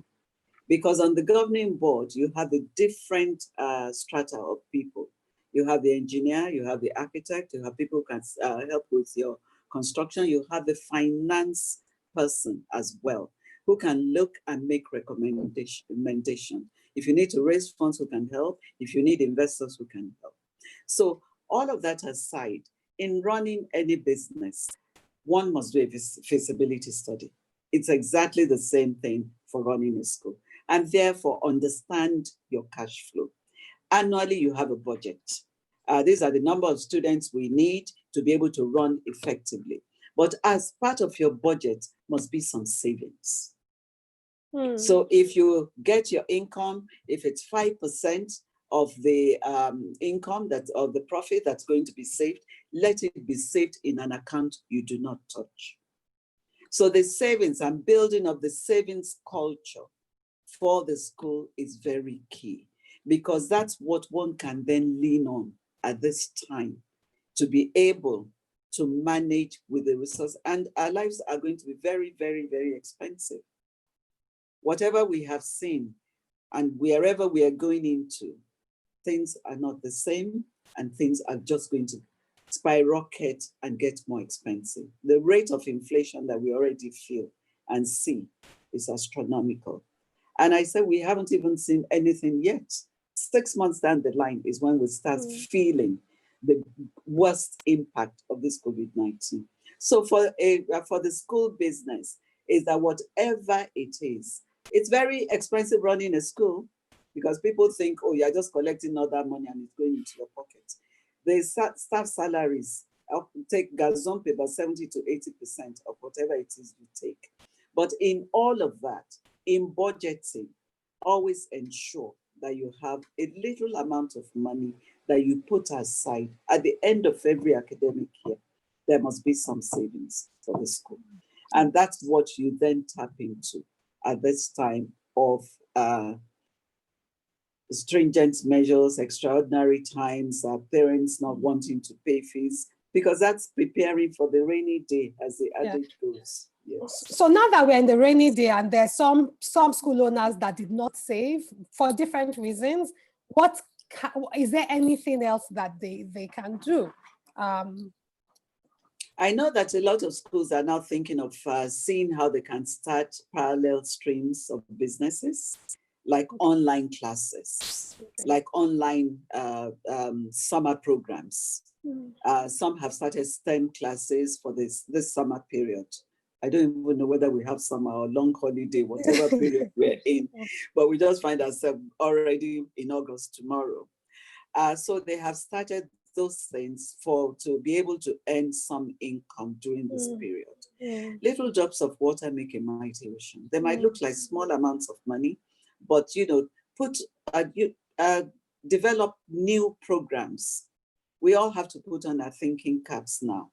Because on the governing board, you have a different strata of people. You have the engineer, you have the architect, you have people who can help with your construction, you have the finance person as well, who can look and make recommendation. If you need to raise funds, who can help. If you need investors, who can help. So all of that aside, in running any business, one must do a feasibility study. It's exactly the same thing for running a school. And therefore, understand your cash flow. Annually, you have a budget. These are the number of students we need to be able to run effectively. But as part of your budget must be some savings. So if you get your income, if it's 5% of the income of the profit that's going to be saved, let it be saved in an account you do not touch. So the savings and building of the savings culture for the school is very key, because that's what one can then lean on at this time to be able to manage with the resource. And our lives are going to be very, very, very expensive. Whatever we have seen and wherever we are going into, things are not the same and things are just going to skyrocket and get more expensive. The rate of inflation that we already feel and see is astronomical. And I said, we haven't even seen anything yet. 6 months down the line is when we start feeling the worst impact of this COVID-19. So for the school business, is that whatever it is, it's very expensive running a school, because people think, oh, you're just collecting all that money and it's going into your pocket. The staff salaries, I'll take Gazompe about 70 to 80% of whatever it is you take. But in all of that, in budgeting, always ensure that you have a little amount of money that you put aside. At the end of every academic year, there must be some savings for the school. And that's what you then tap into at this time of stringent measures, extraordinary times, parents not wanting to pay fees, because that's preparing for the rainy day, as the adage goes. Yes. So now that we're in the rainy day and there's some school owners that did not save for different reasons, is there anything else that they can do? I know that a lot of schools are now thinking of seeing how they can start parallel streams of businesses, like online classes, like online summer programs. Some have started STEM classes for this summer period. I don't even know whether we have summer or long holiday, whatever period we're in, but we just find ourselves already in August tomorrow. So they have started those things to be able to earn some income during this period. Little drops of water make a mighty ocean. They might look like small amounts of money, but develop new programs. We all have to put on our thinking caps now.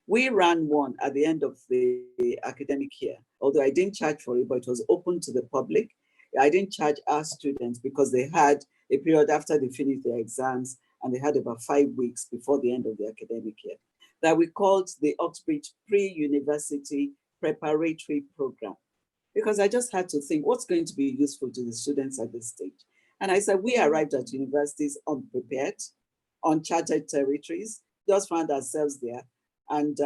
We ran one at the end of the academic year, although I didn't charge for it, but it was open to the public. I didn't charge our students because they had a period after they finished their exams, and they had about 5 weeks before the end of the academic year, that we called the Oxbridge Pre-University Preparatory Program. Because I just had to think, what's going to be useful to the students at this stage? And I said, we arrived at universities unprepared, uncharted territories, just found ourselves there, and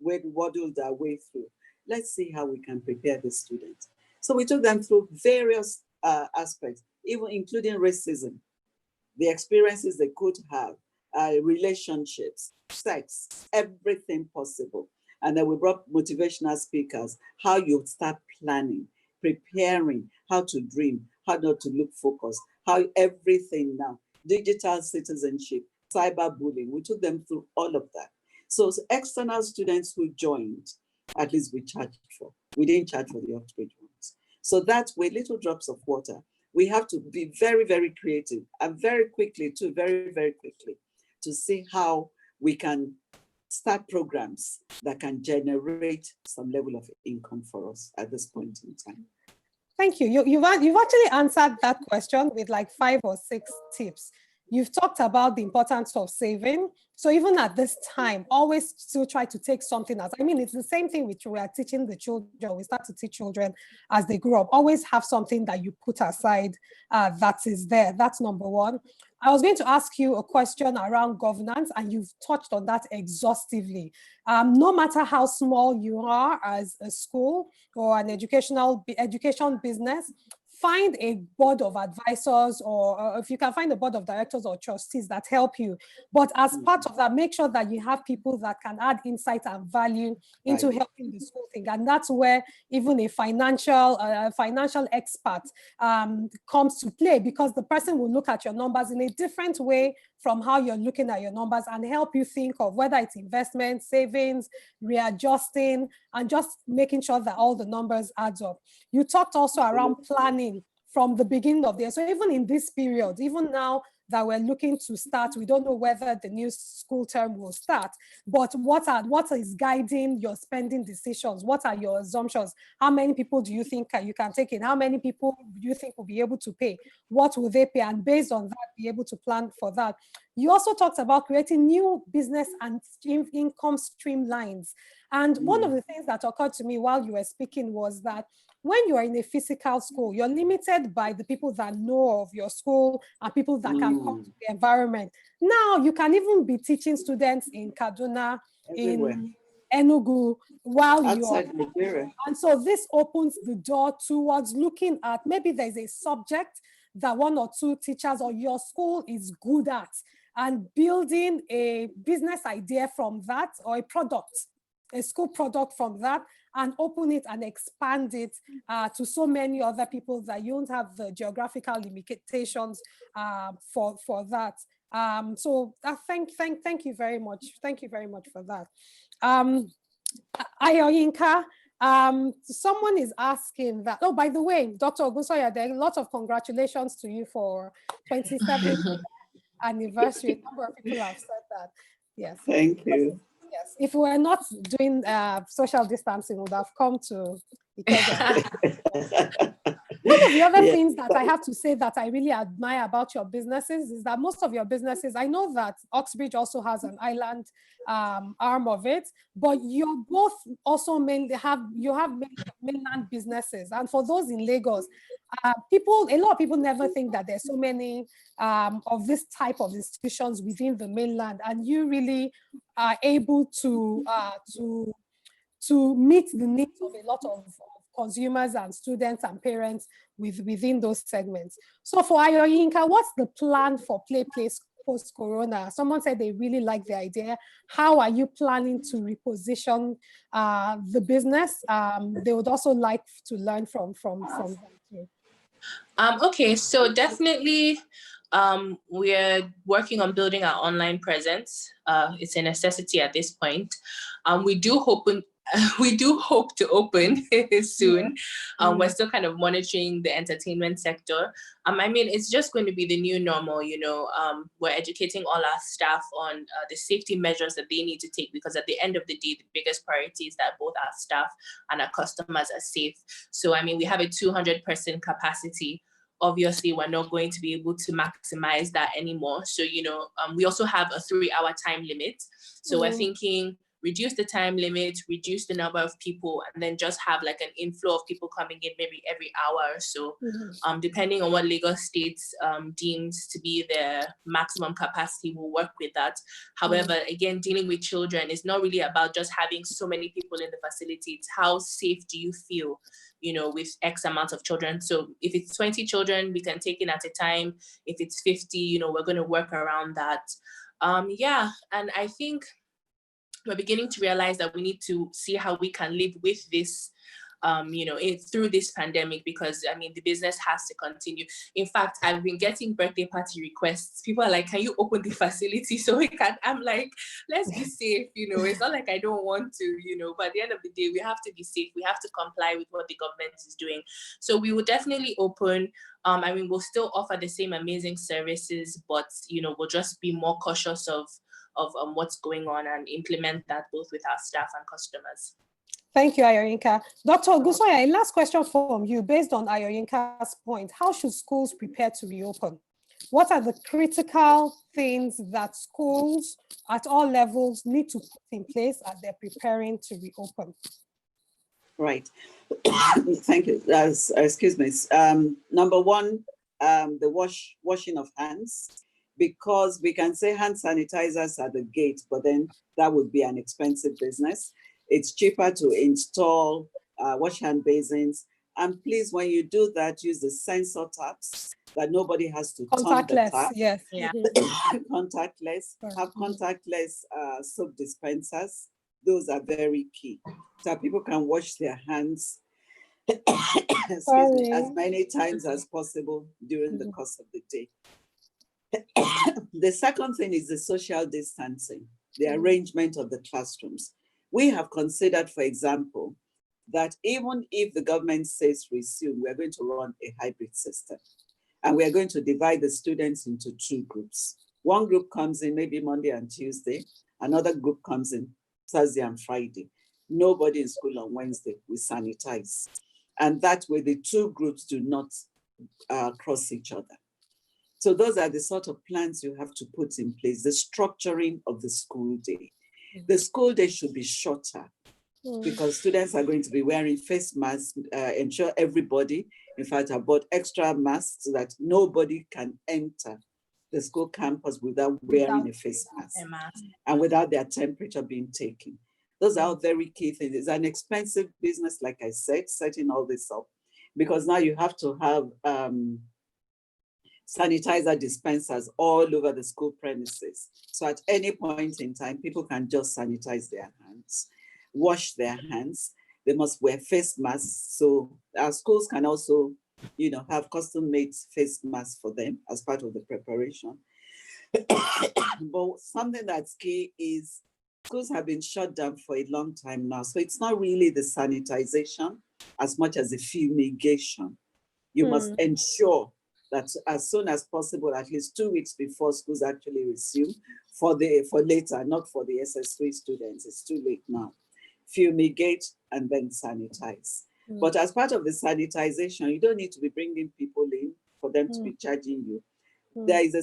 we waddled our way through. Let's see how we can prepare the students. So we took them through various aspects, even including racism, the experiences they could have, relationships, sex, everything possible. And then we brought motivational speakers, how you start planning, preparing, how to dream, how not to look focused, how everything now, digital citizenship, cyberbullying. We took them through all of that. So external students who joined, at least we charged for. We didn't charge for the Oxbridge ones. So that way, little drops of water. We have to be very, very creative and very quickly too, very, very quickly to see how we can start programs that can generate some level of income for us at this point in time. Thank you. You've actually answered that question with like 5 or 6 tips. You've talked about the importance of saving. So even at this time, always still try to take something else. I mean, it's the same thing which we are teaching the children. We start to teach children as they grow up. Always have something that you put aside that is there. That's number one. I was going to ask you a question around governance, and you've touched on that exhaustively. No matter how small you are as a school or an education business, find a board of advisors, or if you can find a board of directors or trustees that help you. But as part of that, make sure that you have people that can add insight and value into helping the school thing. And that's where even a financial expert comes to play, because the person will look at your numbers in a different way from how you're looking at your numbers and help you think of whether it's investment, savings, readjusting, and just making sure that all the numbers adds up. You talked also around planning from the beginning of the year. So even in this period, even now that we're looking to start, we don't know whether the new school term will start, but what is guiding your spending decisions? What are your assumptions? How many people do you think you can take in? How many people do you think will be able to pay? What will they pay? And based on that, be able to plan for that. You also talked about creating new business and income streamlines. And one of the things that occurred to me while you were speaking was that when you are in a physical school, you're limited by the people that know of your school and people that can come to the environment. Now you can even be teaching students in Kaduna, in Enugu, while outside Nigeria. And so this opens the door towards looking at, maybe there's a subject that 1 or 2 teachers or your school is good at, and building a business idea from that, or a product, a school product from that, and open it and expand it to so many other people that you don't have the geographical limitations for that. So thank you very much. Thank you very much for that. Ayoyinka, someone is asking that, oh, by the way, Dr. Ogunsanya, there are a lot of congratulations to you for 27th anniversary. A number of people have said that. Yes. Thank you. Yes, if we were not doing social distancing, we would have come to because one of the other Yeah. things that I have to say that I really admire about your businesses is that most of your businesses, I know that Oxbridge also has an island arm of it, but you're both also mainly mainland businesses. And for those in Lagos, a lot of people never think that there's so many of this type of institutions within the mainland, and you really are able to meet the needs of a lot of consumers and students and parents within those segments. So for Ayoyinka, what's the plan for Play Place post-corona? Someone said they really like the idea. How are you planning to reposition the business? They would also like to learn from that too. Okay, so definitely we're working on building our online presence. It's a necessity at this point. We do hope to open soon. We're still kind of monitoring the entertainment sector. I mean, it's just going to be the new normal, you know. We're educating all our staff on the safety measures that they need to take, because at the end of the day, the biggest priority is that both our staff and our customers are safe. So, I mean, we have a 200-person capacity. Obviously, we're not going to be able to maximize that anymore. So, you know, we also have a 3-hour time limit. So we're thinking, reduce the time limit, reduce the number of people, and then just have like an inflow of people coming in maybe every hour or so, depending on what Lagos State deems to be their maximum capacity. We'll work with that. However, again, dealing with children is not really about just having so many people in the facility. It's how safe do you feel, you know, with X amount of children. So if it's 20 children, we can take in at a time. If it's 50, you know, we're going to work around that. Yeah, and I think we're beginning to realize that we need to see how we can live with this, you know, through this pandemic, because I mean, the business has to continue. In fact, I've been getting birthday party requests. People are like, can you open the facility so we can? I'm like, let's be safe, you know. It's not like I don't want to, you know, but at the end of the day, we have to be safe. We have to comply with what the government is doing. So we will definitely open. I mean, we'll still offer the same amazing services, but, you know, we'll just be more cautious of what's going on and implement that both with our staff and customers. Thank you, Ayoyinka. Dr. Ogunsanya, a last question from you based on Ayoyinka's point. How should schools prepare to reopen? What are the critical things that schools at all levels need to put in place as they're preparing to reopen? Right. Thank you. Excuse me. Number one, the washing of hands, because we can say hand sanitizers at the gate, but then that would be an expensive business. It's cheaper to install wash hand basins. And please, when you do that, use the sensor taps that nobody has to turn the tap. Yes. Yeah. Contactless. Have contactless soap dispensers. Those are very key. So people can wash their hands as many times as possible during the course of the day. The second thing is the social distancing, the arrangement of the classrooms. We have considered, for example, that even if the government says resume, we're going to run a hybrid system. And we're going to divide the students into 2 groups. One group comes in maybe Monday and Tuesday. Another group comes in Thursday and Friday. Nobody in school on Wednesday. We sanitize. And that way the 2 groups do not cross each other. So those are the sort of plans you have to put in place, the structuring of the school day. The school day should be shorter because students are going to be wearing face masks, ensure everybody, in fact, I bought extra masks so that nobody can enter the school campus without wearing a face mask and without their temperature being taken. Those are very key things. It's an expensive business, like I said, setting all this up, because now you have to have sanitizer dispensers all over the school premises. So at any point in time, people can just sanitize their hands, wash their hands. They must wear face masks. So our schools can also, you know, have custom-made face masks for them as part of the preparation. But something that's key is schools have been shut down for a long time now. So it's not really the sanitization as much as the fumigation. You must ensure that as soon as possible, at least 2 weeks before schools actually resume, for later, not for the SS3 students, it's too late now. Fumigate and then sanitize. But as part of the sanitization, you don't need to be bringing people in for them to be charging you. There is a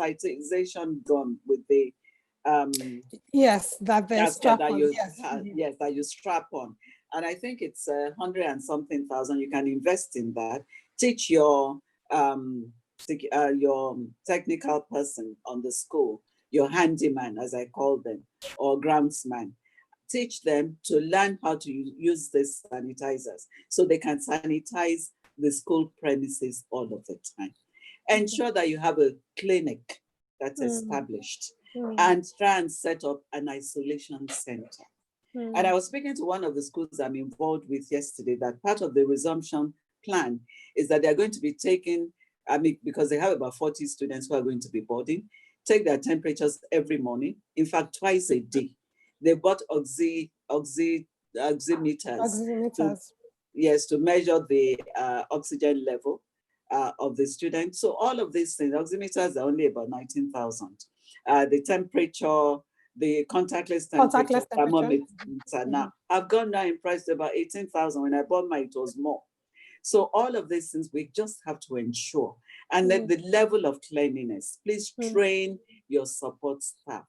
sanitization gun with the yes, that the strap on. Yes, that you strap on. And I think it's 100 and something thousand. You can invest in that. Teach your technical person on the school, your handyman, as I call them, or groundsman. Teach them to learn how to use these sanitizers so they can sanitize the school premises all of the time. Ensure that you have a clinic that's established and try and set up an isolation center. And I was speaking to one of the schools I'm involved with yesterday that part of the resumption plan is that they're going to be taking, because they have about 40 students who are going to be boarding, take their temperatures every morning, in fact, twice a day. They bought oximeters. To measure the oxygen level of the students. So all of these things, oximeters are only about 19,000. The temperature, the contactless temperature thermometer now. I've gone now in price to about 18,000. When I bought mine, it was more. So all of these things we just have to ensure. And then the level of cleanliness, please train your support staff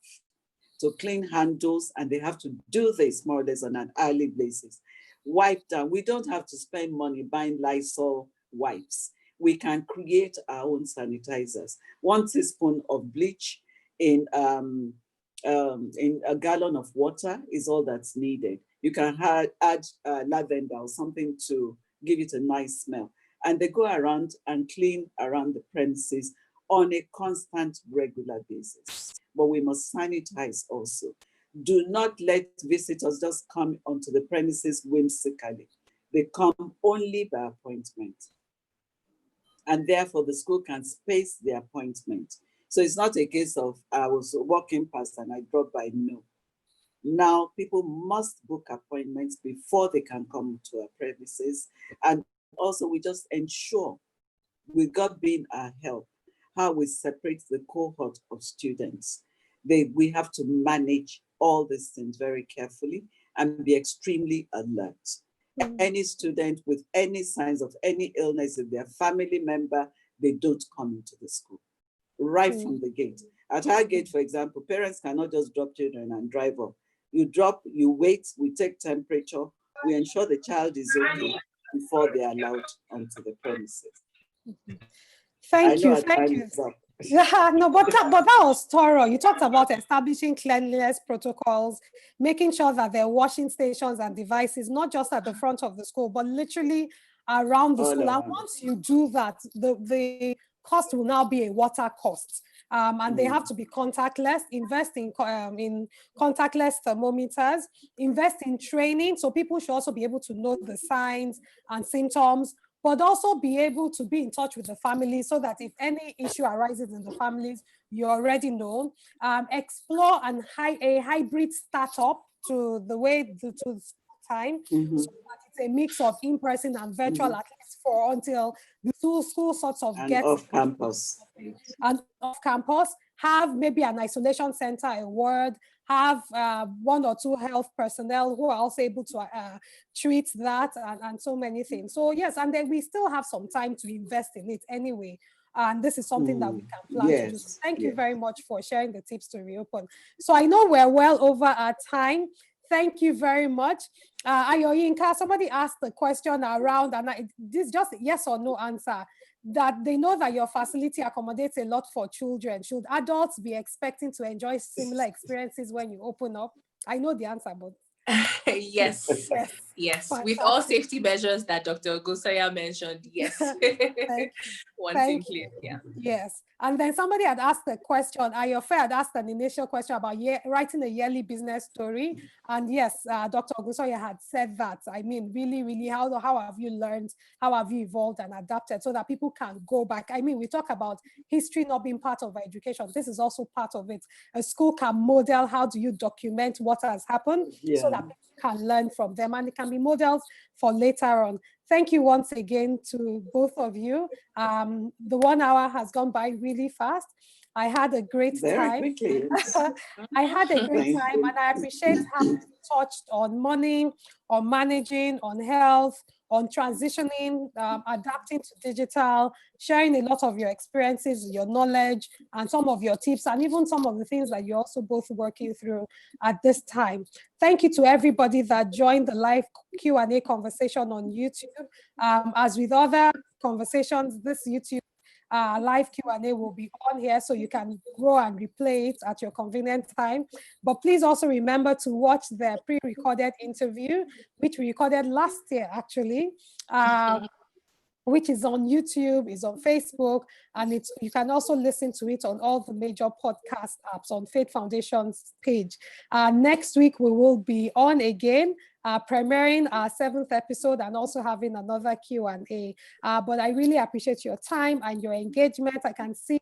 to clean handles, and they have to do this more or less on an hourly basis. Wipe down. We don't have to spend money buying Lysol wipes. We can create our own sanitizers. 1 teaspoon of bleach in a gallon of water is all that's needed. You can add lavender or something to give it a nice smell. And they go around and clean around the premises on a constant, regular basis. But we must sanitize also. Do not let visitors just come onto the premises whimsically. They come only by appointment. And therefore the school can space the appointment. So it's not a case of I was walking past and I dropped by, no. Now people must book appointments before they can come to our premises. And also we just ensure, with God being our help, how we separate the cohort of students. We have to manage all these things very carefully and be extremely alert. Any student with any signs of any illness, if they're a family member, they don't come into the school. Right from the gate. At our gate, for example, parents cannot just drop children and drive off. You drop, you wait, we take temperature, we ensure the child is okay before they're allowed onto the premises. Thank you. Yeah, no, but that was thorough. You talked about establishing cleanliness protocols, making sure that there are washing stations and devices, not just at the front of the school, but literally around the school. And once you do that, the cost will now be a water cost. And they have to be contactless. Invest in contactless thermometers, invest in training. So people should also be able to know the signs and symptoms, but also be able to be in touch with the family so that if any issue arises in the families, you already know. Explore a hybrid startup to the way to time, so that it's a mix of in-person and virtual, at least until the school sorts of get off campus. And off campus, have maybe an isolation center, a ward, have 1 or 2 health personnel who are also able to treat that and so many things. So yes, and then we still have some time to invest in it anyway. And this is something that we can plan to do. So thank you very much for sharing the tips to reopen. So I know we're well over our time. Thank you very much. Ayoyinka, somebody asked the question around, and this is just a yes or no answer, that they know that your facility accommodates a lot for children. Should adults be expecting to enjoy similar experiences when you open up? I know the answer, but... Yes. Fantastic. With all safety measures that Dr. Ogunsanya mentioned, yes. Thank you. Yeah. Yes. And then somebody had asked a question, Ayofe had asked an initial question about writing a yearly business story. And yes, Dr. Ogunsanya had said that. I mean, really, really, how have you learned? How have you evolved and adapted so that people can go back? I mean, we talk about history not being part of education. This is also part of it. A school can model how do you document what has happened so that people can learn from them, and it can be models for later on. Thank you once again to both of you. The 1 hour has gone by really fast. I had a great Very time. quickly. I had a great Thank time, you. and I appreciate how you touched on money, on managing, on health, on transitioning, adapting to digital, sharing a lot of your experiences, your knowledge, and some of your tips, and even some of the things that you're also both working through at this time. Thank you to everybody that joined the live Q&A conversation on YouTube. As with other conversations, this YouTube live Q&A will be on here, so you can go and replay it at your convenient time. But please also remember to watch the pre-recorded interview, which we recorded last year, actually, which is on YouTube, is on Facebook, and you can also listen to it on all the major podcast apps on Faith Foundation's page. Next week, we will be on again, premiering our 7th episode and also having another Q&A. But I really appreciate your time and your engagement. I can see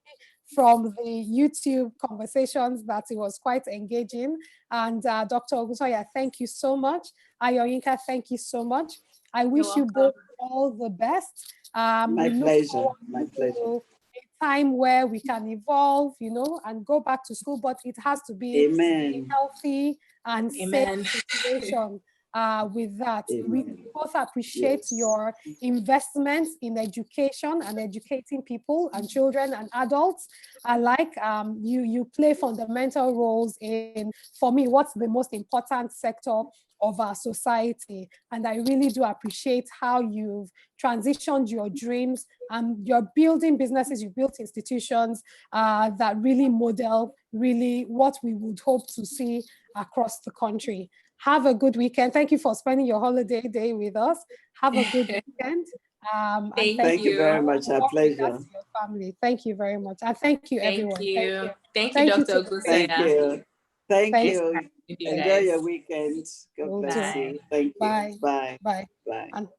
from the YouTube conversations that it was quite engaging. And Dr. Ogunsanya, thank you so much. Ayoyinka, thank you so much. I wish you both all the best. My pleasure. My pleasure. A time where we can evolve, and go back to school, but it has to be a healthy and safe situation. With that, we both appreciate your investments in education and educating people and children and adults alike. You play fundamental roles in, for me, what's the most important sector of our society. And I really do appreciate how you've transitioned your dreams and you're building businesses, you built institutions that really model really what we would hope to see across the country. Have a good weekend. Thank you for spending your holiday day with us. Have a good weekend. Thank you very much. Our pleasure. Your family. Thank you very much. And thank you, everyone. Thank you, Dr. Ogunsanya. Thank you. Thank you. Enjoy your weekend. God bless you. Thank you. Bye. Bye. Bye. Bye.